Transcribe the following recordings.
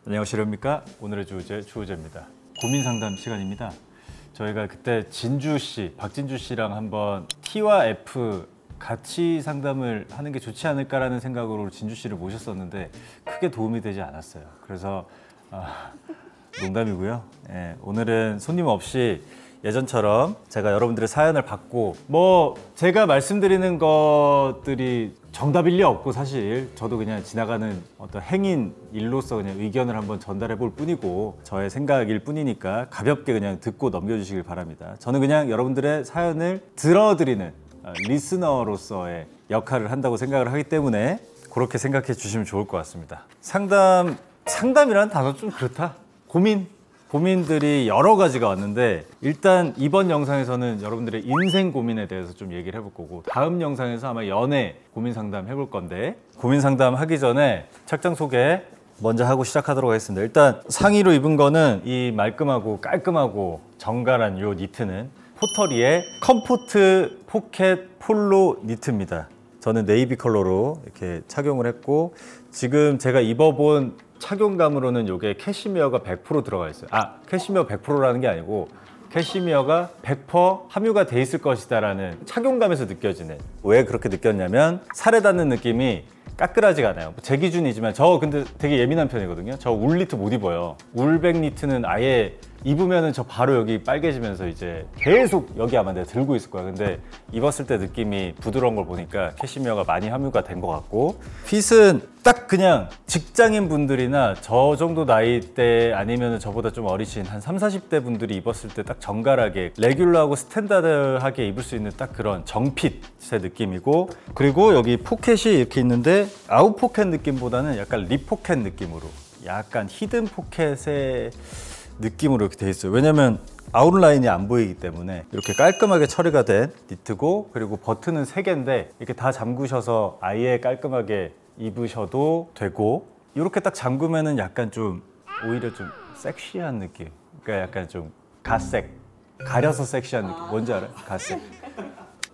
안녕하십니까. 오늘의 주호재입니다. 고민 상담 시간입니다. 저희가 그때 박진주 씨랑 한번 T와 F 같이 상담을 하는 게 좋지 않을까라는 생각으로 진주 씨를 모셨었는데 크게 도움이 되지 않았어요. 그래서 농담이고요. 예, 오늘은 손님 없이 예전처럼 제가 여러분들의 사연을 받고 제가 말씀드리는 것들이 정답일 리 없고 사실 저도 그냥 지나가는 어떤 행인 일로서 그냥 의견을 한번 전달해 볼 뿐이고 저의 생각일 뿐이니까 가볍게 그냥 듣고 넘겨주시길 바랍니다. 저는 그냥 여러분들의 사연을 들어드리는 리스너로서의 역할을 한다고 생각을 하기 때문에 그렇게 생각해 주시면 좋을 것 같습니다. 상담이라는 단어 좀 그렇다. 고민들이 여러 가지가 왔는데 일단 이번 영상에서는 여러분들의 인생 고민에 대해서 좀 얘기를 해볼 거고 다음 영상에서 아마 연애 고민 상담 해볼 건데 고민 상담 하기 전에 착장 소개 먼저 하고 시작하도록 하겠습니다. 일단 상의로 입은 거는 이 말끔하고 깔끔하고 정갈한 요 니트는 포터리의 컴포트 포켓 폴로 니트입니다. 저는 네이비 컬러로 이렇게 착용을 했고 지금 제가 입어본 착용감으로는 이게 캐시미어가 100% 들어가 있어요. 캐시미어 100%라는 게 아니고 캐시미어가 100% 함유가 돼 있을 것이다 라는 착용감에서 느껴지는. 왜 그렇게 느꼈냐면 살에 닿는 느낌이 까끌하지가 않아요. 제 기준이지만 저 근데 되게 예민한 편이거든요. 저 울 니트 못 입어요. 울백 니트는 아예 입으면은 저 바로 여기 빨개지면서 이제 계속 여기 아마 내가 들고 있을 거야. 근데 입었을 때 느낌이 부드러운 걸 보니까 캐시미어가 많이 함유가 된 것 같고 핏은 딱 그냥 직장인 분들이나 저 정도 나이대 아니면 저보다 좀 어리신 한 30, 40대 분들이 입었을 때 딱 정갈하게 레귤러하고 스탠다드하게 입을 수 있는 딱 그런 정핏의 느낌이고 그리고 여기 포켓이 이렇게 있는데 아웃 포켓 느낌보다는 약간 립 포켓 느낌으로 약간 히든 포켓의 느낌으로 이렇게 돼 있어요. 왜냐면 아웃라인이 안 보이기 때문에 이렇게 깔끔하게 처리가 된 니트고 그리고 버튼은 3개인데 이렇게 다 잠그셔서 아예 깔끔하게 입으셔도 되고 이렇게 딱 잠그면은 약간 좀 오히려 좀 섹시한 느낌. 그러니까 약간 좀 가색 가려서 섹시한 느낌. 뭔지 알아요? 가색.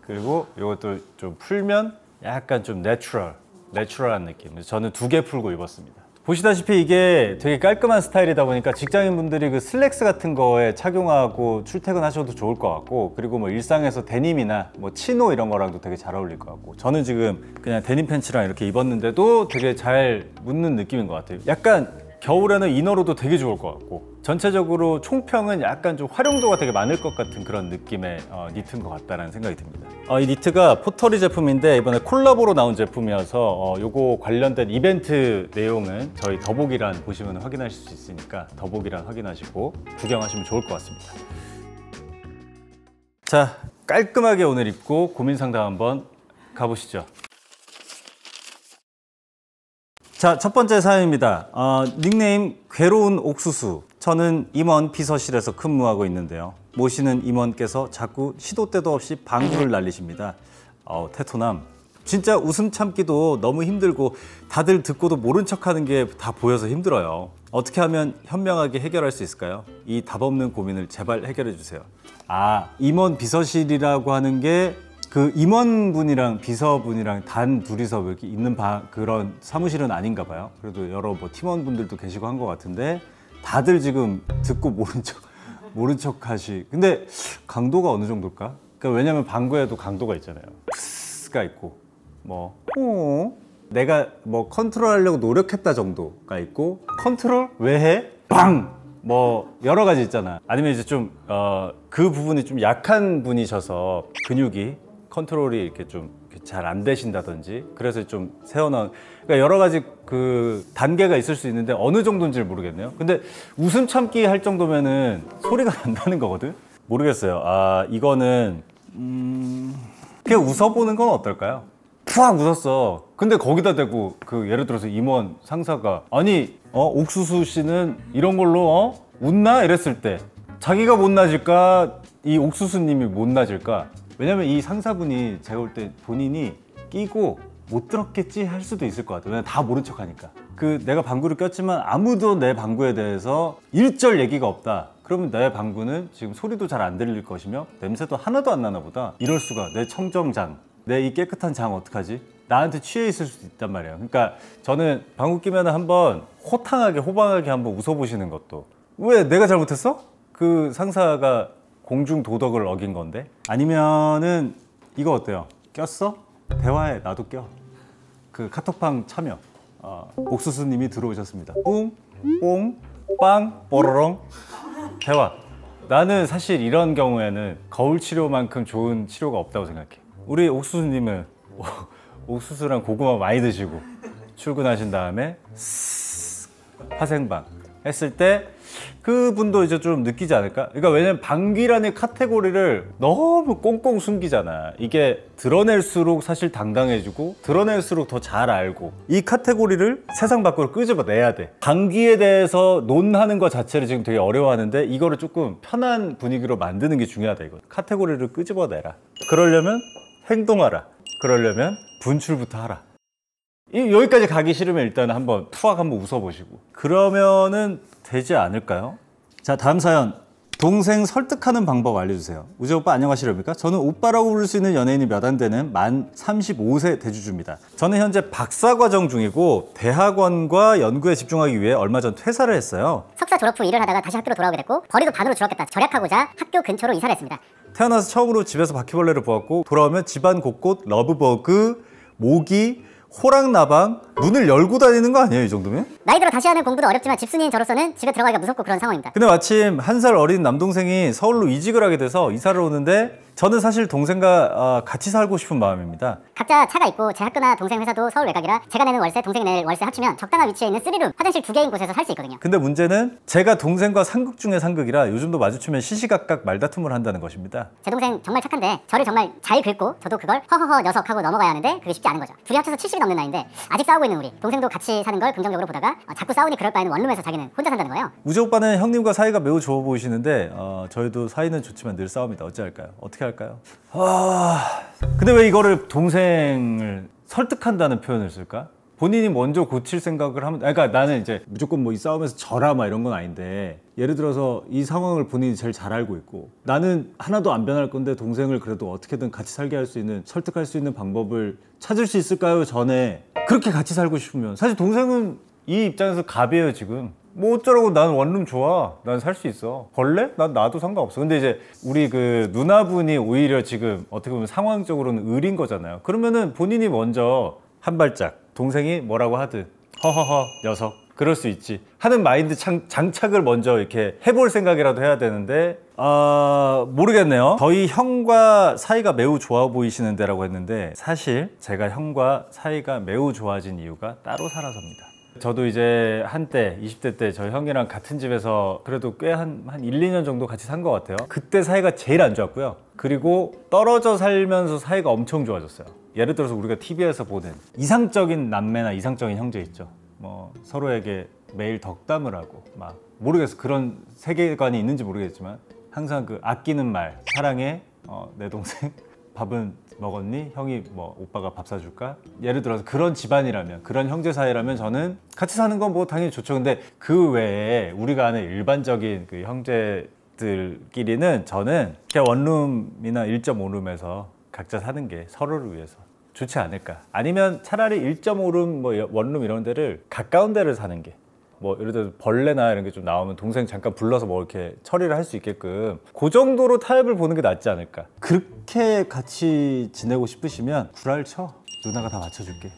그리고 이것도 좀 풀면 약간 좀 내추럴한 느낌. 저는 2개 풀고 입었습니다. 보시다시피 이게 되게 깔끔한 스타일이다 보니까 직장인분들이 그 슬랙스 같은 거에 착용하고 출퇴근하셔도 좋을 것 같고 그리고 일상에서 데님이나 치노 이런 거랑도 되게 잘 어울릴 것 같고 저는 지금 그냥 데님 팬츠랑 이렇게 입었는데도 되게 잘 묻는 느낌인 것 같아요. 약간 겨울에는 이너로도 되게 좋을 것 같고 전체적으로 총평은 약간 좀 활용도가 되게 많을 것 같은 그런 느낌의 니트인 것 같다는 생각이 듭니다. 이 니트가 포터리 제품인데 이번에 콜라보로 나온 제품이어서 요거 관련된 이벤트 내용은 저희 더보기란 보시면 확인하실 수 있으니까 더보기란 확인하시고 구경하시면 좋을 것 같습니다. 자, 깔끔하게 오늘 입고 고민 상담 한번 가보시죠. 자, 첫 번째 사연입니다. 닉네임 괴로운 옥수수. 저는 임원 비서실에서 근무하고 있는데요. 모시는 임원께서 자꾸 시도 때도 없이 방구를 날리십니다. 테토남. 진짜 웃음 참기도 너무 힘들고 다들 듣고도 모른 척하는 게 다 보여서 힘들어요. 어떻게 하면 현명하게 해결할 수 있을까요? 이 답 없는 고민을 제발 해결해 주세요. 임원 비서실이라고 하는 게 그 임원분이랑 비서분이랑 단 둘이서 이렇게 있는 그런 사무실은 아닌가 봐요. 그래도 여러 팀원분들도 계시고 한 것 같은데 다들 지금 듣고 모른 척 근데 강도가 어느 정도일까? 그러니까 왜냐면 방구에도 강도가 있잖아요. 가 있고 내가 컨트롤하려고 노력했다 정도가 있고 컨트롤 왜 해? 빵! 여러 가지 있잖아. 아니면 이제 좀 그 부분이 좀 약한 분이셔서 근육이 컨트롤이 이렇게 좀 잘 안 되신다든지 그래서 좀 새어나온 그러니까 여러 가지 그 단계가 있을 수 있는데 어느 정도인지를 모르겠네요. 근데 웃음 참기 할 정도면은 소리가 난다는 거거든? 모르겠어요. 이거는 그냥 웃어보는 건 어떨까요? 푸악 웃었어. 근데 거기다 대고 예를 들어서 임원 상사가 아니 옥수수 씨는 이런 걸로 웃나? 이랬을 때 자기가 못나질까? 이 옥수수님이 못나질까? 왜냐면 이 상사분이 제가 볼 때 본인이 끼고 못 들었겠지 할 수도 있을 것 같아요. 왜냐면 다 모른 척 하니까. 내가 방구를 꼈지만 아무도 내 방구에 대해서 일절 얘기가 없다. 그러면 내 방구는 지금 소리도 잘 안 들릴 것이며 냄새도 하나도 안 나나 보다. 이럴 수가. 내 청정장, 내 이 깨끗한 장 어떡하지? 나한테 취해 있을 수도 있단 말이에요. 그러니까 저는 방귀 끼면 한번 호탕하게 호방하게 한번 웃어보시는 것도. 왜 내가 잘못했어? 그 상사가 공중 도덕을 어긴 건데. 아니면은 이거 어때요? 꼈어? 대화에 나도 껴. 그 카톡방 참여. 옥수수님이 들어오셨습니다. 뿡, 뽕, 빵, 뽀로롱. 대화. 나는 사실 이런 경우에는 거울 치료만큼 좋은 치료가 없다고 생각해. 우리 옥수수님은 옥수수랑 고구마 많이 드시고 출근하신 다음에 화생방 했을 때 그분도 이제 좀 느끼지 않을까? 그러니까 왜냐면 방귀라는 카테고리를 너무 꽁꽁 숨기잖아. 이게 드러낼수록 사실 당당해지고 드러낼수록 더 잘 알고 이 카테고리를 세상 밖으로 끄집어내야 돼. 방귀에 대해서 논하는 것 자체를 지금 되게 어려워하는데 이거를 조금 편한 분위기로 만드는 게 중요하다 이거. 카테고리를 끄집어내라. 그러려면 행동하라. 그러려면 분출부터 하라. 여기까지 가기 싫으면 일단 한번 투악 한번 웃어보시고 그러면은 되지 않을까요? 자, 다음 사연. 동생 설득하는 방법 알려주세요. 우재 오빠 안녕하시렵니까? 저는 오빠라고 부를 수 있는 연예인이 몇 안 되는 만 35세 대주주입니다. 저는 현재 박사과정 중이고 대학원과 연구에 집중하기 위해 얼마 전 퇴사를 했어요. 석사 졸업 후 일을 하다가 다시 학교로 돌아오게 됐고 벌이도 반으로 줄었겠다 절약하고자 학교 근처로 이사를 했습니다. 태어나서 처음으로 집에서 바퀴벌레를 보았고 돌아오면 집안 곳곳 러브버그, 모기, 호랑나방 문을 열고 다니는 거 아니에요 이 정도면? 나이 들어 다시 하는 공부도 어렵지만 집순이인 저로서는 집에 들어가기가 무섭고 그런 상황입니다. 근데 마침 한 살 어린 남동생이 서울로 이직을 하게 돼서 이사를 오는데 저는 사실 동생과 같이 살고 싶은 마음입니다. 각자 차가 있고 제 학교나 동생 회사도 서울 외곽이라 제가 내는 월세, 동생이 낼 월세 합치면 적당한 위치에 있는 3룸, 화장실 2개인 곳에서 살 수 있거든요. 근데 문제는 제가 동생과 상극 중에 상극이라 요즘도 마주치면 시시각각 말다툼을 한다는 것입니다. 제 동생 정말 착한데 저를 정말 잘 긁고 저도 그걸 허허허 녀석하고 넘어가야 하는데 그게 쉽지 않은 거죠. 둘이 합쳐서 70이 넘는 나이인데 아직 싸우고 있는 우리. 동생도 같이 사는 걸 긍정적으로 보다가 자꾸 싸우니 그럴 바에는 원룸에서 자기는 혼자 산다는 거예요. 우재 오빠는 형님과 사이가 매우 좋아 보이시는데 저희도 사이는 좋지만 늘 싸웁니다. 어찌할까요? 어떻게 할까요? 근데 왜 이거를 동생을 설득한다는 표현을 쓸까? 본인이 먼저 고칠 생각을 하면, 그러니까 나는 이제 무조건 뭐 이 싸움에서 져라 막 이런 건 아닌데, 예를 들어서 이 상황을 본인이 제일 잘 알고 있고 나는 하나도 안 변할 건데 동생을 그래도 어떻게든 같이 살게 할 수 있는, 설득할 수 있는 방법을 찾을 수 있을까요? 전에 그렇게 같이 살고 싶으면. 사실 동생은 이 입장에서 갑이에요 지금. 뭐 어쩌라고, 나는 원룸 좋아, 난 살 수 있어. 벌레? 난 나도 상관없어. 근데 이제 우리 그 누나분이 오히려 지금 어떻게 보면 상황적으로는 을인 거잖아요. 그러면은 본인이 먼저 한 발짝, 동생이 뭐라고 하든 허허허 녀석 그럴 수 있지 하는 마인드 장착을 먼저 이렇게 해볼 생각이라도 해야 되는데 모르겠네요. 저희 형과 사이가 매우 좋아 보이시는 데라고 했는데 사실 제가 형과 사이가 매우 좋아진 이유가 따로 살아서입니다. 저도 이제 한때 20대 때 저희 형이랑 같은 집에서 그래도 꽤 한 1, 2년 정도 같이 산 것 같아요. 그때 사이가 제일 안 좋았고요. 그리고 떨어져 살면서 사이가 엄청 좋아졌어요. 예를 들어서 우리가 TV에서 보는 이상적인 남매나 이상적인 형제 있죠. 뭐 서로에게 매일 덕담을 하고 막 모르겠어, 그런 세계관이 있는지 모르겠지만 항상 그 아끼는 말, 사랑해, 내 동생 밥은 먹었니? 형이 뭐 오빠가 밥 사줄까? 예를 들어서 그런 집안이라면, 그런 형제 사이라면 저는 같이 사는 건 뭐 당연히 좋죠. 근데 그 외에 우리가 아는 일반적인 그 형제들끼리는 저는 그냥 원룸이나 1.5룸에서 각자 사는 게 서로를 위해서 좋지 않을까. 아니면 차라리 1.5룸 뭐 원룸 이런 데를 가까운 데를 사는 게, 뭐 예를 들어서 벌레나 이런 게 좀 나오면 동생 잠깐 불러서 뭐 이렇게 처리를 할 수 있게끔 그 정도로 타협을 보는 게 낫지 않을까. 그렇게 같이 지내고 싶으시면 구랄 쳐. 누나가 다 맞춰줄게.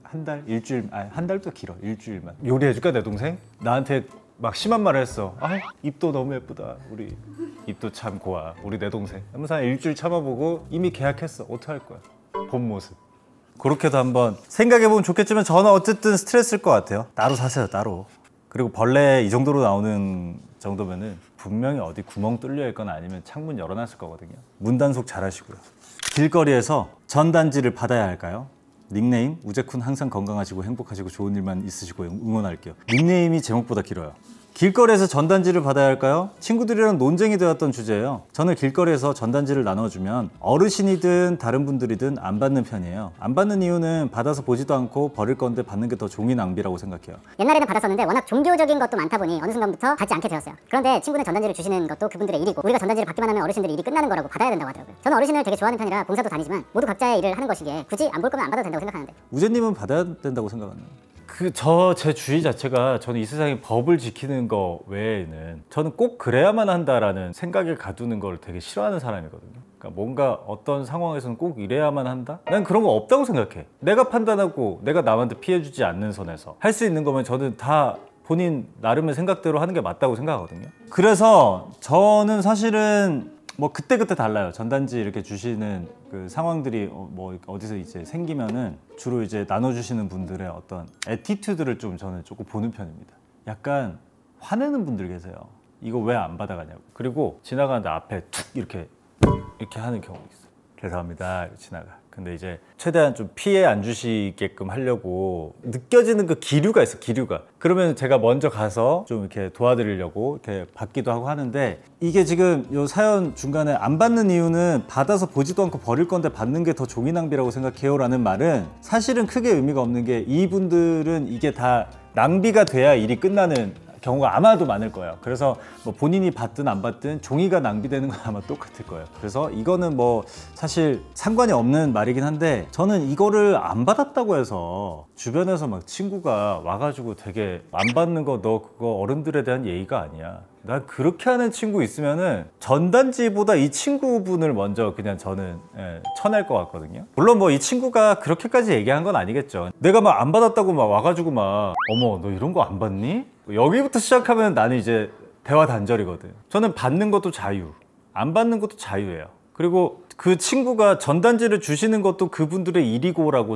한 달, 일주일, 아니 한 달도 길어. 일주일만 요리해줄까 내 동생? 나한테 막 심한 말을 했어. 아, 입도 너무 예쁘다. 우리 입도 참 고와. 우리 내 동생. 하면서 한 일주일 참아보고 이미 계약했어. 어떡할 거야. 본 모습. 그렇게도 한번 생각해보면 좋겠지만 저는 어쨌든 스트레스일 것 같아요. 따로 사세요, 따로. 그리고 벌레 이 정도로 나오는 정도면은 분명히 어디 구멍 뚫려 있거나 아니면 창문 열어놨을 거거든요. 문단속 잘 하시고요. 길거리에서 전단지를 받아야 할까요? 닉네임 우재쿤 항상 건강하시고 행복하시고 좋은 일만 있으시고 응원할게요. 닉네임이 제목보다 길어요. 길거리에서 전단지를 받아야 할까요? 친구들이랑 논쟁이 되었던 주제예요. 저는 길거리에서 전단지를 나눠주면 어르신이든 다른 분들이든 안 받는 편이에요. 안 받는 이유는 받아서 보지도 않고 버릴 건데 받는 게 더 종이 낭비라고 생각해요. 옛날에는 받았었는데 워낙 종교적인 것도 많다 보니 어느 순간부터 받지 않게 되었어요. 그런데 친구는 전단지를 주시는 것도 그분들의 일이고 우리가 전단지를 받기만 하면 어르신들의 일이 끝나는 거라고 받아야 된다고 하더라고요. 저는 어르신을 되게 좋아하는 편이라 봉사도 다니지만 모두 각자의 일을 하는 것이기에 굳이 안 볼 거면 안 받아도 된다고 생각하는데 우재님은 받아야 된다고 생각하나요? 제 주의 자체가 저는 이 세상에 법을 지키는 거 외에는 저는 꼭 그래야만 한다라는 생각을 가두는 걸 되게 싫어하는 사람이거든요. 그러니까 뭔가 어떤 상황에서는 꼭 이래야만 한다? 난 그런 거 없다고 생각해. 내가 판단하고 내가 남한테 피해 주지 않는 선에서 할 수 있는 거면 저는 다 본인 나름의 생각대로 하는 게 맞다고 생각하거든요. 그래서 저는 사실은 뭐 그때그때 달라요. 전단지 이렇게 주시는 그 상황들이 뭐 어디서 이제 생기면은 주로 이제 나눠주시는 분들의 어떤 애티튜드를 좀 저는 조금 보는 편입니다. 약간 화내는 분들 계세요. 이거 왜 안 받아가냐고. 그리고 지나가는데 앞에 툭 이렇게 하는 경우가 있어. 죄송합니다. 이렇게 지나가. 근데 이제 최대한 좀 피해 안 주시게끔 하려고 느껴지는 그 기류가 있어, 기류가. 그러면 제가 먼저 가서 좀 이렇게 도와드리려고 이렇게 받기도 하고 하는데, 이게 지금 요 사연 중간에 안 받는 이유는 받아서 보지도 않고 버릴 건데 받는 게 더 종이 낭비라고 생각해요 라는 말은 사실은 크게 의미가 없는 게, 이분들은 이게 다 낭비가 돼야 일이 끝나는 경우가 아마도 많을 거예요. 그래서 뭐 본인이 받든 안 받든 종이가 낭비되는 건 아마 똑같을 거예요. 그래서 이거는 뭐 사실 상관이 없는 말이긴 한데, 저는 이거를 안 받았다고 해서 주변에서 막 친구가 와가지고 되게 안 받는 거 너 그거 어른들에 대한 예의가 아니야. 난 그렇게 하는 친구 있으면은 전단지보다 이 친구분을 먼저 그냥 저는 쳐낼 것 같거든요. 물론 뭐 이 친구가 그렇게까지 얘기한 건 아니겠죠. 내가 막 안 받았다고 막 와가지고 막 어머 너 이런 거 안 받니? 여기부터 시작하면 나는 이제 대화 단절이거든. 저는 받는 것도 자유, 안 받는 것도 자유예요. 그리고 그 친구가 전단지를 주시는 것도 그분들의 일이고라고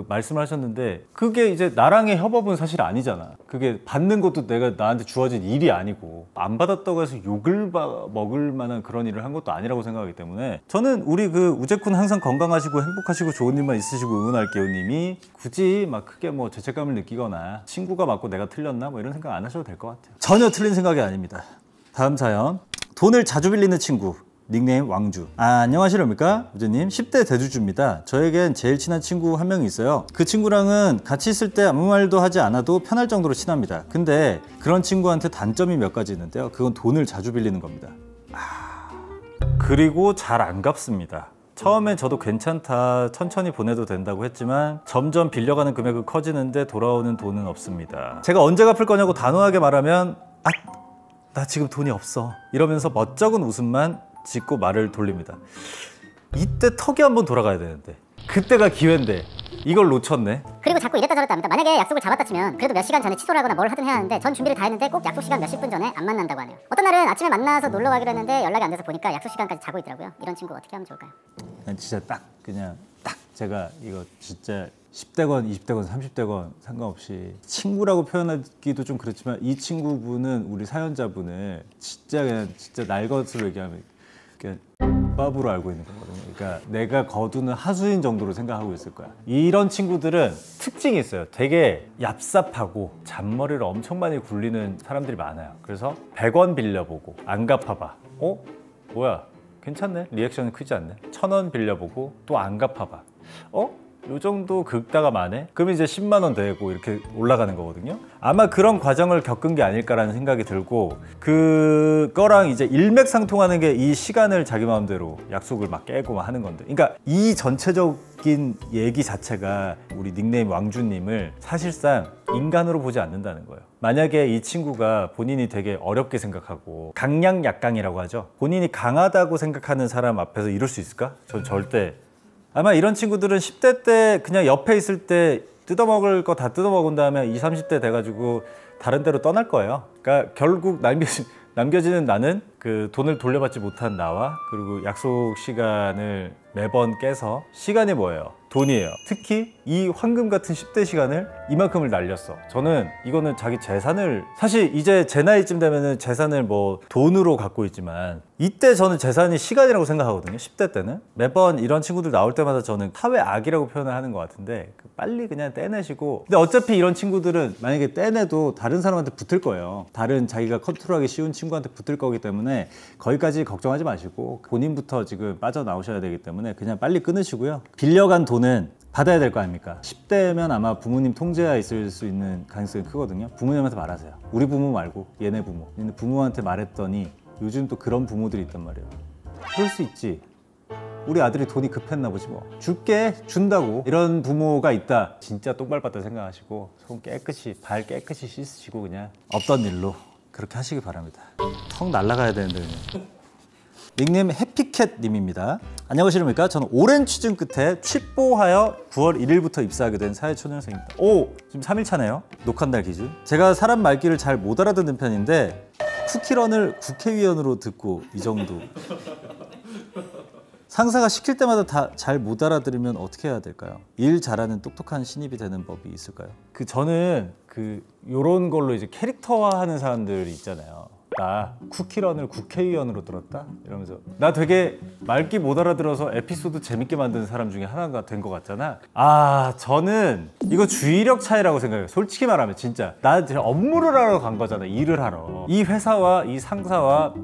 말씀을 하셨는데, 그게 이제 나랑의 협업은 사실 아니잖아. 그게 받는 것도 내가 나한테 주어진 일이 아니고, 안 받았다고 해서 욕을 먹을 만한 그런 일을 한 것도 아니라고 생각하기 때문에, 저는 우리 그 우재쿤 항상 건강하시고 행복하시고 좋은 일만 있으시고 응원할게요 님이 굳이 막 크게 뭐 죄책감을 느끼거나 친구가 맞고 내가 틀렸나 뭐 이런 생각 안 하셔도 될 것 같아요. 전혀 틀린 생각이 아닙니다. 다음 사연. 돈을 자주 빌리는 친구. 닉네임 왕주. 안녕하십니까 우재님. 10대 대주주입니다. 저에겐 제일 친한 친구 한 명이 있어요. 그 친구랑은 같이 있을 때 아무 말도 하지 않아도 편할 정도로 친합니다. 근데 그런 친구한테 단점이 몇 가지 있는데요. 그건 돈을 자주 빌리는 겁니다. 그리고 잘 안 갚습니다. 처음엔 저도 괜찮다, 천천히 보내도 된다고 했지만 점점 빌려가는 금액은 커지는데 돌아오는 돈은 없습니다. 제가 언제 갚을 거냐고 단호하게 말하면 나 지금 돈이 없어 이러면서 멋쩍은 웃음만 짓고 말을 돌립니다. 이때 턱이 한번 돌아가야 되는데, 그때가 기회인데 이걸 놓쳤네. 그리고 자꾸 이랬다 저랬다 합니다. 만약에 약속을 잡았다 치면 그래도 몇 시간 전에 취소를 하거나 뭘 하든 해야 하는데, 전 준비를 다 했는데 꼭 약속 시간 몇십 분 전에 안 만난다고 하네요. 어떤 날은 아침에 만나서 놀러 가기로 했는데 연락이 안 돼서 보니까 약속 시간까지 자고 있더라고요. 이런 친구 어떻게 하면 좋을까요? 진짜 그냥 제가 이거 진짜 10대건 20대건 30대건 상관없이 친구라고 표현하기도 좀 그렇지만, 이 친구분은 우리 사연자분을 진짜 날 것으로 얘기하면 그냥 밥으로 알고 있는 거거든요. 그러니까 내가 거두는 하수인 정도로 생각하고 있을 거야. 이런 친구들은 특징이 있어요. 되게 얍삽하고 잔머리를 엄청 많이 굴리는 사람들이 많아요. 그래서 100원 빌려보고 안 갚아봐. 뭐야 괜찮네, 리액션이 크지 않네. 1000원 빌려보고 또 안 갚아봐. 요 정도 긁다가 마네? 그럼 이제 10만 원 되고 이렇게 올라가는 거거든요. 아마 그런 과정을 겪은 게 아닐까라는 생각이 들고, 그거랑 이제 일맥상통하는 게 이 시간을 자기 마음대로 약속을 막 깨고 막 하는 건데, 그러니까 이 전체적인 얘기 자체가 우리 닉네임 왕주님을 사실상 인간으로 보지 않는다는 거예요. 만약에 이 친구가 본인이 되게 어렵게 생각하고 강약약강이라고 하죠. 본인이 강하다고 생각하는 사람 앞에서 이럴 수 있을까? 전 절대. 아마 이런 친구들은 10대 때 그냥 옆에 있을 때 뜯어먹을 거 다 뜯어먹은 다음에 20, 30대 돼가지고 다른 데로 떠날 거예요. 그러니까 결국 남겨지는 나는 그 돈을 돌려받지 못한 나와, 그리고 약속 시간을 매번 깨서, 시간이 뭐예요? 돈이에요. 특히 이 황금 같은 10대 시간을 이만큼을 날렸어. 저는 이거는 자기 재산을, 사실 이제 제 나이쯤 되면은 재산을 뭐 돈으로 갖고 있지만 이때 저는 재산이 시간이라고 생각하거든요. 10대 때는. 매번 이런 친구들 나올 때마다 저는 사회 악이라고 표현을 하는 것 같은데 빨리 그냥 떼내시고, 근데 어차피 이런 친구들은 만약에 떼내도 다른 사람한테 붙을 거예요. 다른 자기가 컨트롤하기 쉬운 친구한테 붙을 거기 때문에 거기까지 걱정하지 마시고 본인부터 지금 빠져나오셔야 되기 때문에 그냥 빨리 끊으시고요. 빌려간 돈은 받아야 될 거 아닙니까? 10대면 아마 부모님 통제하에 있을 수 있는 가능성이 크거든요. 부모님한테 말하세요. 우리 부모 말고 얘네 부모. 근데 부모한테 말했더니 요즘 또 그런 부모들이 있단 말이에요. 그럴 수 있지. 우리 아들이 돈이 급했나 보지 뭐. 줄게, 준다고. 이런 부모가 있다. 진짜 똥밟았다 생각하시고 손 깨끗이, 발 깨끗이 씻으시고 그냥 없던 일로 그렇게 하시기 바랍니다. 턱 날아가야 되는데 그냥. 닉네임 해피캣님입니다. 안녕하십니까. 저는 오랜 취준 끝에 취뽀하여 9월 1일부터 입사하게 된 사회초년생입니다. 오! 지금 3일 차네요. 녹화 날 기준. 제가 사람 말귀를 잘 못 알아듣는 편인데 쿠키런을 국회의원으로 듣고 이 정도. 상사가 시킬 때마다 다 잘 못 알아들으면 어떻게 해야 될까요? 일 잘하는 똑똑한 신입이 되는 법이 있을까요? 저는 요런 걸로 이제 캐릭터화하는 사람들이 있잖아요. 나 쿠키런을 국회의원으로 들었다? 이러면서 나 되게 말귀 못 알아들어서 에피소드 재밌게 만드는 사람 중에 하나가 된 것 같잖아. 저는 이거 주의력 차이라고 생각해요. 솔직히 말하면 진짜 나 업무를 하러 간 거잖아. 일을 하러. 이 회사와 이 상사와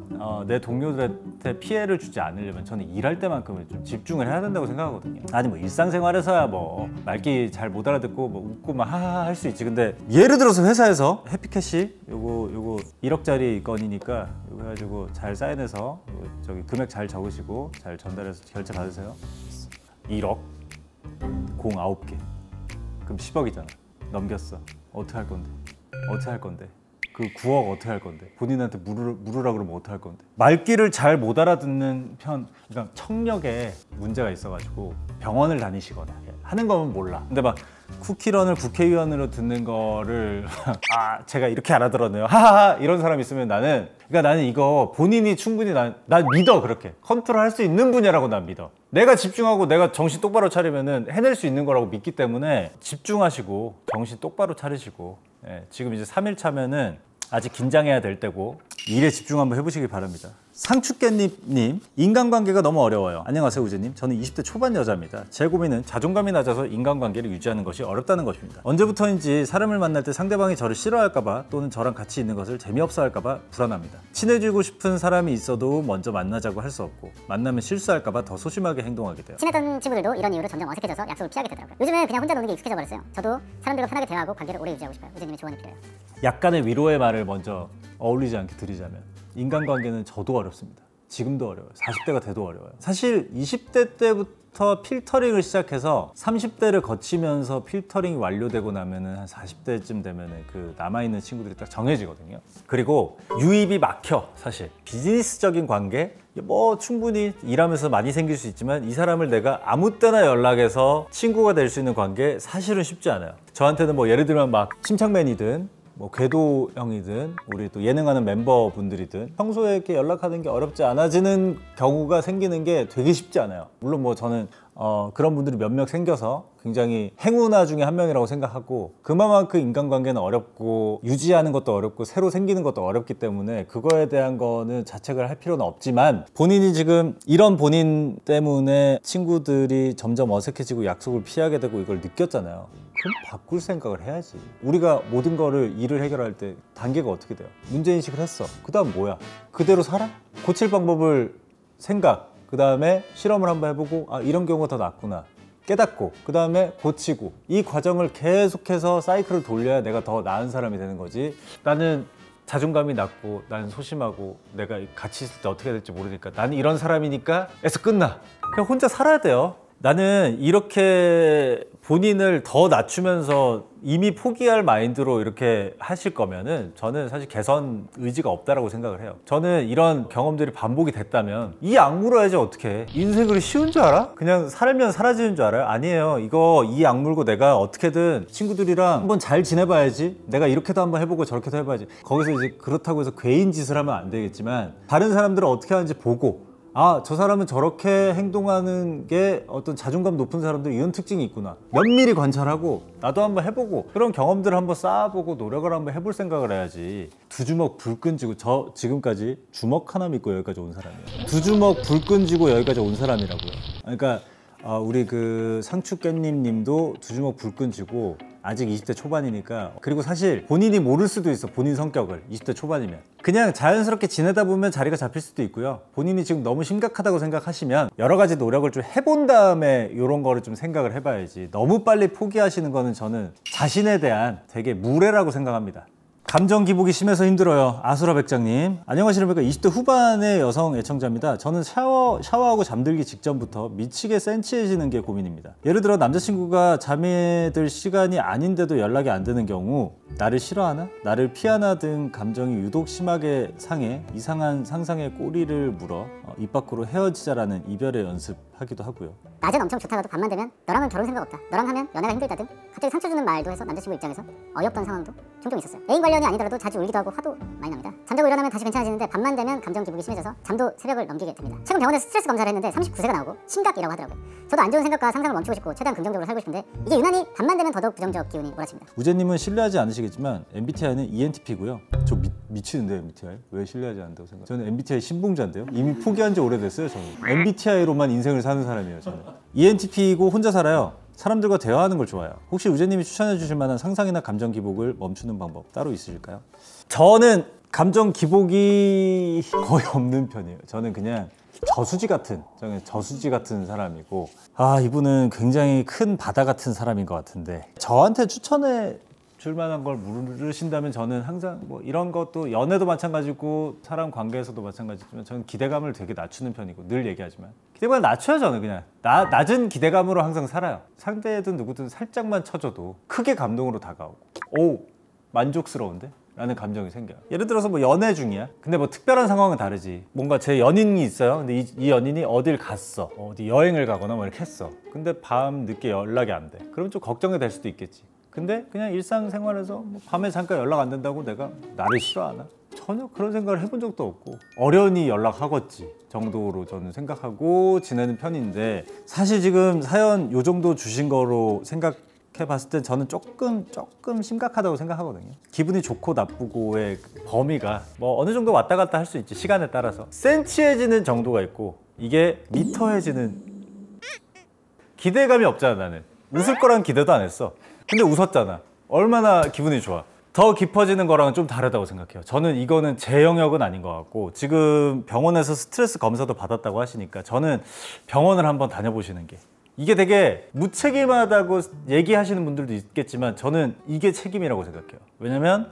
내 동료들한테 피해를 주지 않으려면 저는 일할 때만큼은 좀 집중을 해야 된다고 생각하거든요. 아니 뭐 일상생활에서야 뭐 말귀 잘 못 알아듣고 뭐 웃고 막 하하하 할 수 있지. 근데 예를 들어서 회사에서 해피캐시 요거 1억짜리 건이니까 이거 해가지고 잘 사인해서 저기 금액 잘 적으시고 잘 전달해서 결제 받으세요. 1억 공 9개 그럼 10억이잖아. 넘겼어. 어떻게 할 건데? 어떻게 할 건데? 그 9억 어떻게 할 건데? 본인한테 물으라 그러면 어떻게 할 건데? 말귀를 잘 못 알아듣는 그러니까 청력에 문제가 있어가지고 병원을 다니시거나 하는 거면 몰라. 근데 막 쿠키런을 국회의원으로 듣는 거를 제가 이렇게 알아들었네요. 하하하 이런 사람 있으면 나는 이거 본인이 충분히 난 믿어. 그렇게 컨트롤 할 수 있는 분야라고 난 믿어. 내가 집중하고 내가 정신 똑바로 차리면은 해낼 수 있는 거라고 믿기 때문에 집중하시고 정신 똑바로 차리시고 지금 이제 3일 차면은 아직 긴장해야 될 때고 일에 집중 한번 해보시기 바랍니다. 상추깻잎님, 인간관계가 너무 어려워요. 안녕하세요 우재님. 저는 20대 초반 여자입니다. 제 고민은 자존감이 낮아서 인간관계를 유지하는 것이 어렵다는 것입니다. 언제부터인지 사람을 만날 때 상대방이 저를 싫어할까봐 또는 저랑 같이 있는 것을 재미없어 할까봐 불안합니다. 친해지고 싶은 사람이 있어도 먼저 만나자고 할 수 없고 만나면 실수할까봐 더 소심하게 행동하게 돼요. 친했던 친구들도 이런 이유로 점점 어색해져서 약속을 피하게 되더라고요. 요즘은 그냥 혼자 노는 게 익숙해져 버렸어요. 저도 사람들과 편하게 대화하고 관계를 오래 유지하고 싶어요. 우재님의 조언이 필요해요. 약간의 위로의 말을 먼저 어울리지 않게 드리자면 인간관계는 저도 어렵습니다. 지금도 어려워요. 40대가 돼도 어려워요. 사실 20대 때부터 필터링을 시작해서 30대를 거치면서 필터링이 완료되고 나면은 한 40대쯤 되면은 남아있는 친구들이 딱 정해지거든요. 그리고 유입이 막혀. 사실 비즈니스적인 관계 뭐 충분히 일하면서 많이 생길 수 있지만 이 사람을 내가 아무 때나 연락해서 친구가 될 수 있는 관계 사실은 쉽지 않아요. 저한테는 뭐 예를 들면 막 침착맨이든 뭐 궤도 형이든 우리 또 예능하는 멤버분들이든 평소에 이렇게 연락하는 게 어렵지 않아지는 경우가 생기는 게 되게 쉽지 않아요. 물론 뭐 저는 그런 분들이 몇 명 생겨서 굉장히 행운아 중에 한 명이라고 생각하고 그만큼 인간관계는 어렵고 유지하는 것도 어렵고 새로 생기는 것도 어렵기 때문에 그거에 대한 거는 자책을 할 필요는 없지만 본인이 지금 이런 본인 때문에 친구들이 점점 어색해지고 약속을 피하게 되고 이걸 느꼈잖아요. 그럼 바꿀 생각을 해야지. 우리가 모든 거를 일을 해결할 때 단계가 어떻게 돼요? 문제인식을 했어. 그 다음 뭐야? 그대로 살아? 고칠 방법을 생각. 그 다음에 실험을 한번 해보고 이런 경우가 더 낫구나 깨닫고 그 다음에 고치고 이 과정을 계속해서 사이클을 돌려야 내가 더 나은 사람이 되는 거지. 나는 자존감이 낮고 나는 소심하고 내가 같이 있을 때 어떻게 될지 모르니까 나는 이런 사람이니까 에서 끝나. 그냥 혼자 살아야 돼요. 나는 이렇게 본인을 더 낮추면서 이미 포기할 마인드로 이렇게 하실 거면은 저는 사실 개선 의지가 없다라고 생각을 해요. 저는 이런 경험들이 반복이 됐다면 이 악물어야지 어떻게. 인생을 쉬운 줄 알아? 그냥 살면 사라지는 줄 알아요? 아니에요. 이 악물고 내가 어떻게든 친구들이랑 한번 잘 지내봐야지. 내가 이렇게도 한번 해보고 저렇게도 해봐야지. 거기서 이제 그렇다고 해서 괴인 짓을 하면 안 되겠지만 다른 사람들은 어떻게 하는지 보고 아, 저 사람은 저렇게 행동하는 게 어떤 자존감 높은 사람들 이런 특징이 있구나. 면밀히 관찰하고 나도 한번 해보고 그런 경험들을 한번 쌓아보고 노력을 한번 해볼 생각을 해야지. 두 주먹 불 끈지고 저 지금까지 주먹 하나 믿고 여기까지 온 사람이에요. 두 주먹 불 끈지고 여기까지 온 사람이라고요. 그러니까 우리 그 상추깻님 님도 두 주먹 불 끈지고 아직 20대 초반이니까. 그리고 사실 본인이 모를 수도 있어. 본인 성격을 20대 초반이면 그냥 자연스럽게 지내다 보면 자리가 잡힐 수도 있고요. 본인이 지금 너무 심각하다고 생각하시면 여러 가지 노력을 좀 해본 다음에 이런 거를 좀 생각을 해봐야지. 너무 빨리 포기하시는 거는 저는 자신에 대한 되게 무례라고 생각합니다. 감정 기복이 심해서 힘들어요. 아수라 백장님. 안녕하십니까. 20대 후반의 여성 애청자입니다. 저는 샤워하고 잠들기 직전부터 미치게 센치해지는 게 고민입니다. 예를 들어 남자친구가 잠에 들 시간이 아닌데도 연락이 안 되는 경우 나를 싫어하나? 나를 피하나 등 감정이 유독 심하게 상해 이상한 상상의 꼬리를 물어 입 밖으로 헤어지자라는 이별의 연습하기도 하고요. 낮엔 엄청 좋다가도 밤만 되면 너랑은 결혼 생각 없다, 너랑 하면 연애가 힘들다 등 갑자기 상처 주는 말도 해서 남자친구 입장에서 어이없던 상황도 종종 있었어요. 애인 관련이 아니더라도 자주 울기도 하고 화도 많이 납니다. 잠자고 일어나면 다시 괜찮아지는데 밤만 되면 감정 기복이 심해져서 잠도 새벽을 넘기게 됩니다. 최근 병원에서 스트레스 검사를 했는데 39세가 나오고 심각이라고 하더라고요. 저도 안 좋은 생각과 상상을 멈추고 싶고 최대한 긍정적으로 살고 싶은데 이게 유난히 밤만 되면 더더욱 부정적 기운이 몰아칩니다. 우재님은 신뢰하지 않으시겠지만 MBTI는 ENTP고요. 저 미치는데 MBTI? 왜 신뢰하지 않는다고 생각해요? 저는 MBTI 신봉자인데요. 이미 포기한 지 오래됐어요. 저는 MBTI로만 인생을 사는 사람이에요. 저는 ENTP이고 혼자 살아요. 사람들과 대화하는 걸 좋아해요. 혹시 우재님이 추천해 주실 만한 상상이나 감정 기복을 멈추는 방법 따로 있으실까요? 저는 감정 기복이 거의 없는 편이에요. 저는 그냥 저는 저수지 같은 사람이고, 이분은 굉장히 큰 바다 같은 사람인 것 같은데 저한테 추천해 줄 만한 걸 물으신다면 저는 항상 뭐 이런 것도 연애도 마찬가지고 사람 관계에서도 마찬가지지만 저는 기대감을 되게 낮추는 편이고 늘 얘기하지만 기대감을 낮춰요. 저는 그냥 낮은 기대감으로 항상 살아요. 상대든 누구든 살짝만 쳐줘도 크게 감동으로 다가오고 오 만족스러운데? 라는 감정이 생겨요. 예를 들어서 뭐 연애 중이야. 근데 뭐 특별한 상황은 다르지. 뭔가 제 연인이 있어요. 근데 이 연인이 어딜 갔어. 어디 여행을 가거나 뭐 이렇게 했어. 근데 밤 늦게 연락이 안 돼. 그러면 좀 걱정이 될 수도 있겠지. 근데 그냥 일상생활에서 뭐 밤에 잠깐 연락 안 된다고 내가 나를 싫어하나? 전혀 그런 생각을 해본 적도 없고 어련히 연락하겠지 정도로 저는 생각하고 지내는 편인데 사실 지금 사연 요 정도 주신 거로 생각해봤을 땐 저는 조금 심각하다고 생각하거든요. 기분이 좋고 나쁘고의 범위가 뭐 어느 정도 왔다 갔다 할 수 있지. 시간에 따라서 센치해지는 정도가 있고 이게 미터해지는 기대감이 없잖아. 나는 웃을 거란 기대도 안 했어. 근데 웃었잖아. 얼마나 기분이 좋아. 더 깊어지는 거랑은 좀 다르다고 생각해요. 저는 이거는 제 영역은 아닌 것 같고 지금 병원에서 스트레스 검사도 받았다고 하시니까 저는 병원을 한번 다녀보시는 게 이게 되게 무책임하다고 얘기하시는 분들도 있겠지만 저는 이게 책임이라고 생각해요. 왜냐면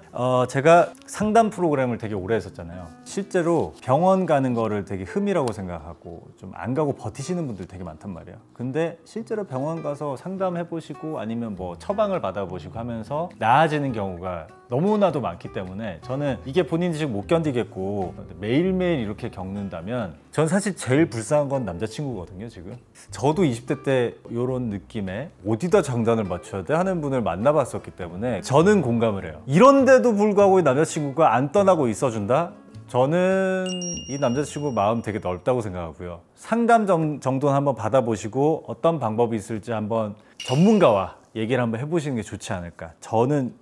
제가 상담 프로그램을 되게 오래 했었잖아요. 실제로 병원 가는 거를 되게 흠이라고 생각하고 좀 안 가고 버티시는 분들 되게 많단 말이에요. 근데 실제로 병원 가서 상담해 보시고 아니면 뭐 처방을 받아 보시고 하면서 나아지는 경우가 너무나도 많기 때문에 저는 이게 본인이 지금 못 견디겠고 매일매일 이렇게 겪는다면 전 사실 제일 불쌍한 건 남자친구거든요. 지금 저도 20대 때 이런 느낌에 어디다 장단을 맞춰야 돼 하는 분을 만나봤었기 때문에 저는 공감을 해요. 이런데도 불구하고 남자친구가 안 떠나고 있어준다? 저는 이 남자친구 마음 되게 넓다고 생각하고요. 상담 정도는 한번 받아보시고 어떤 방법이 있을지 한번 전문가와 얘기를 한번 해보시는 게 좋지 않을까. 저는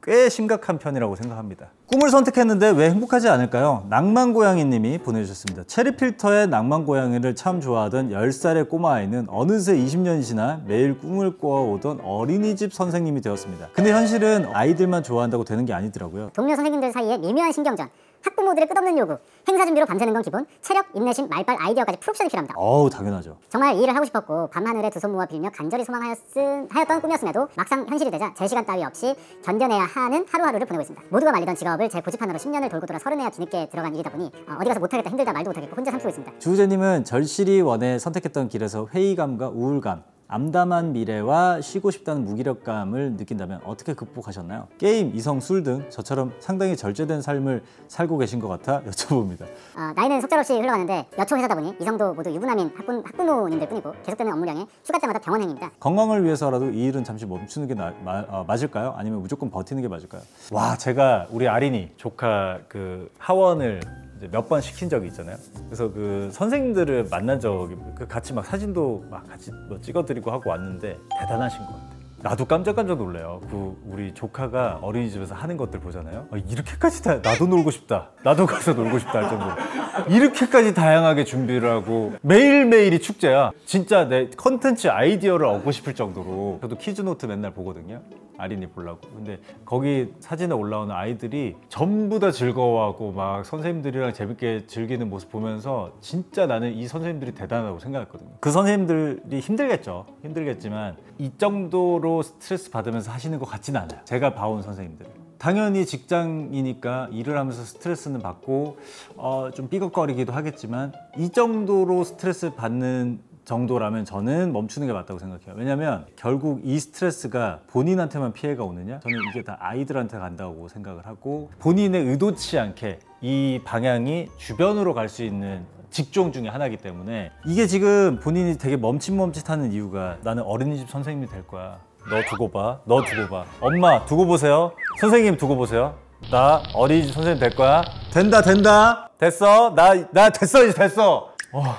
꽤 심각한 편이라고 생각합니다. 꿈을 선택했는데 왜 행복하지 않을까요? 낭만고양이님이 보내주셨습니다. 체리필터의 낭만고양이를 참 좋아하던 10살의 꼬마아이는 어느새 20년이 지나 매일 꿈을 꿔오던 어린이집 선생님이 되었습니다. 근데 현실은 아이들만 좋아한다고 되는 게 아니더라고요. 동료 선생님들 사이에 미묘한 신경전, 학부모들의 끝없는 요구, 행사 준비로 밤새는 건 기본, 체력, 인내심, 말빨, 아이디어까지 풀옵션이 필요합니다. 당연하죠. 정말 이 일을 하고 싶었고 밤하늘에 두 손 모아 빌며 간절히 소망하였던 꿈이었음에도 막상 현실이 되자 제 시간 따위 없이 견뎌내야 하는 하루하루를 보내고 있습니다. 모두가 말리던 직업을 제 고집하느라 10년을 돌고 돌아 30에야 뒤늦게 들어간 일이다 보니 어디 가서 못하겠다, 힘들다 말도 못하겠고 혼자 삼키고 있습니다. 주우재님은 절실히 원해 선택했던 길에서 회의감과 우울감, 암담한 미래와 쉬고 싶다는 무기력감을 느낀다면 어떻게 극복하셨나요? 게임, 이성, 술 등 저처럼 상당히 절제된 삶을 살고 계신 것 같아 여쭤봅니다. 나이는 속절없이 흘러가는데 여초 회사다 보니 이성도 모두 유부남인 학부모님들 뿐이고 계속되는 업무량에 휴가 때마다 병원행입니다. 건강을 위해서라도 이 일은 잠시 멈추는 게 맞을까요? 아니면 무조건 버티는 게 맞을까요? 와, 제가 우리 아린이 조카 그 하원을 이제 몇 번 시킨 적이 있잖아요. 그래서 그 선생님들을 만난 적이 같이 막 사진도 막 같이 뭐 찍어드리고 하고 왔는데 대단하신 것 같아요. 나도 깜짝깜짝 놀래요. 그 우리 조카가 어린이집에서 하는 것들 보잖아요. 이렇게까지 다 나도 놀고 싶다. 나도 가서 놀고 싶다 할 정도로 이렇게까지 다양하게 준비를 하고 매일매일이 축제야. 진짜 내 컨텐츠 아이디어를 얻고 싶을 정도로. 저도 키즈노트 맨날 보거든요. 아린이 보려고. 근데 거기 사진에 올라오는 아이들이 전부 다 즐거워하고 막 선생님들이랑 재밌게 즐기는 모습 보면서 진짜 나는 이 선생님들이 대단하다고 생각했거든요. 그 선생님들이 힘들겠죠. 힘들겠지만 이 정도로 스트레스 받으면서 하시는 것 같지는 않아요. 제가 봐온 선생님들. 당연히 직장이니까 일을 하면서 스트레스는 받고 좀 삐걱거리기도 하겠지만 이 정도로 스트레스 받는 정도라면 저는 멈추는 게 맞다고 생각해요. 왜냐면 결국 이 스트레스가 본인한테만 피해가 오느냐? 저는 이게 다 아이들한테 간다고 생각을 하고 본인의 의도치 않게 이 방향이 주변으로 갈 수 있는 직종 중에 하나이기 때문에 이게 지금 본인이 되게 멈칫멈칫하는 이유가 나는 어린이집 선생님이 될 거야. 너 두고 봐. 너 두고 봐. 엄마 두고 보세요. 선생님 두고 보세요. 나 어린이집 선생님 될 거야. 된다. 됐어. 나 됐어. 이제 됐어.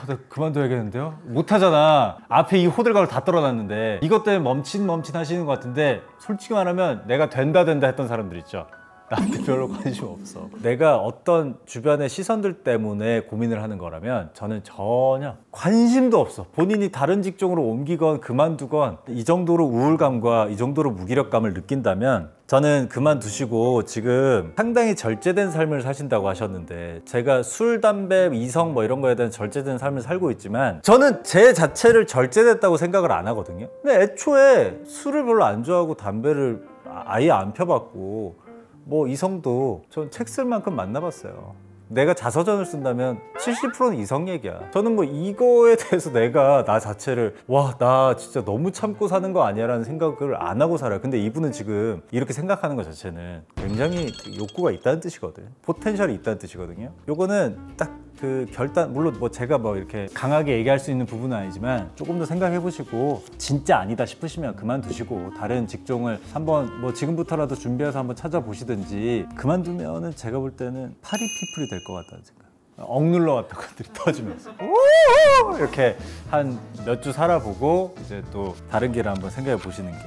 나 그만둬야겠는데요? 못하잖아. 앞에 이 호들갑을 다 떨어놨는데 이것 때문에 멈칫 하시는 것 같은데 솔직히 말하면 내가 된다 했던 사람들 있죠. 나한테 별로 관심 없어. 내가 어떤 주변의 시선들 때문에 고민을 하는 거라면 저는 전혀 관심도 없어. 본인이 다른 직종으로 옮기건 그만두건 이 정도로 우울감과 이 정도로 무기력감을 느낀다면 저는 그만두시고 지금 상당히 절제된 삶을 사신다고 하셨는데 제가 술, 담배, 이성 뭐 이런 거에 대한 절제된 삶을 살고 있지만 저는 제 자체를 절제됐다고 생각을 안 하거든요. 근데 애초에 술을 별로 안 좋아하고 담배를 아예 안 펴봤고 뭐 이성도 전 책 쓸 만큼 만나봤어요. 내가 자서전을 쓴다면 70%는 이성 얘기야. 저는 뭐 이거에 대해서 내가 나 자체를 나 진짜 너무 참고 사는 거 아니야 라는 생각을 안 하고 살아요. 근데 이분은 지금 이렇게 생각하는 것 자체는 굉장히 욕구가 있다는 뜻이거든. 포텐셜이 있다는 뜻이거든요. 요거는 딱 그 결단, 물론 뭐 제가 뭐 이렇게 강하게 얘기할 수 있는 부분은 아니지만 조금 더 생각해 보시고 진짜 아니다 싶으시면 그만두시고 다른 직종을 한번 뭐 지금부터라도 준비해서 한번 찾아보시든지 그만두면은 제가 볼 때는 파리피플이 될 것 같다는 생각. 억눌러 왔던 것들이 터지면서 이렇게 한 몇 주 살아보고 이제 또 다른 길을 한번 생각해 보시는 게.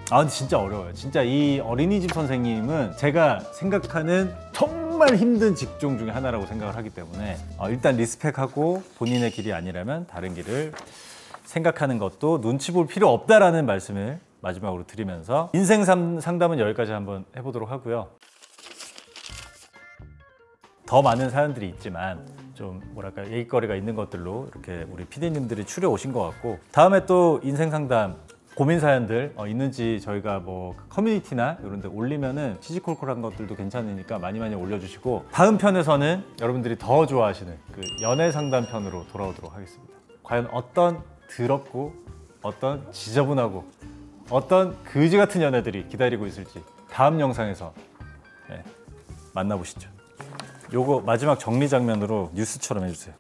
근데 진짜 어려워요. 진짜 이 어린이집 선생님은 제가 생각하는 정말 힘든 직종 중에 하나라고 생각을 하기 때문에 일단 리스펙하고 본인의 길이 아니라면 다른 길을 생각하는 것도 눈치 볼 필요 없다라는 말씀을 마지막으로 드리면서 인생 상담은 여기까지 한번 해보도록 하고요. 더 많은 사연들이 있지만 좀 뭐랄까 얘기거리가 있는 것들로 이렇게 우리 PD님들이 추려 오신 것 같고 다음에 또 인생 상담 고민 사연들 있는지 저희가 뭐 커뮤니티나 이런 데 올리면은 시시콜콜한 것들도 괜찮으니까 많이 올려주시고 다음 편에서는 여러분들이 더 좋아하시는 그 연애 상담 편으로 돌아오도록 하겠습니다. 과연 어떤 더럽고 어떤 지저분하고 어떤 그지 같은 연애들이 기다리고 있을지 다음 영상에서 만나보시죠. 요거 마지막 정리 장면으로 뉴스처럼 해주세요.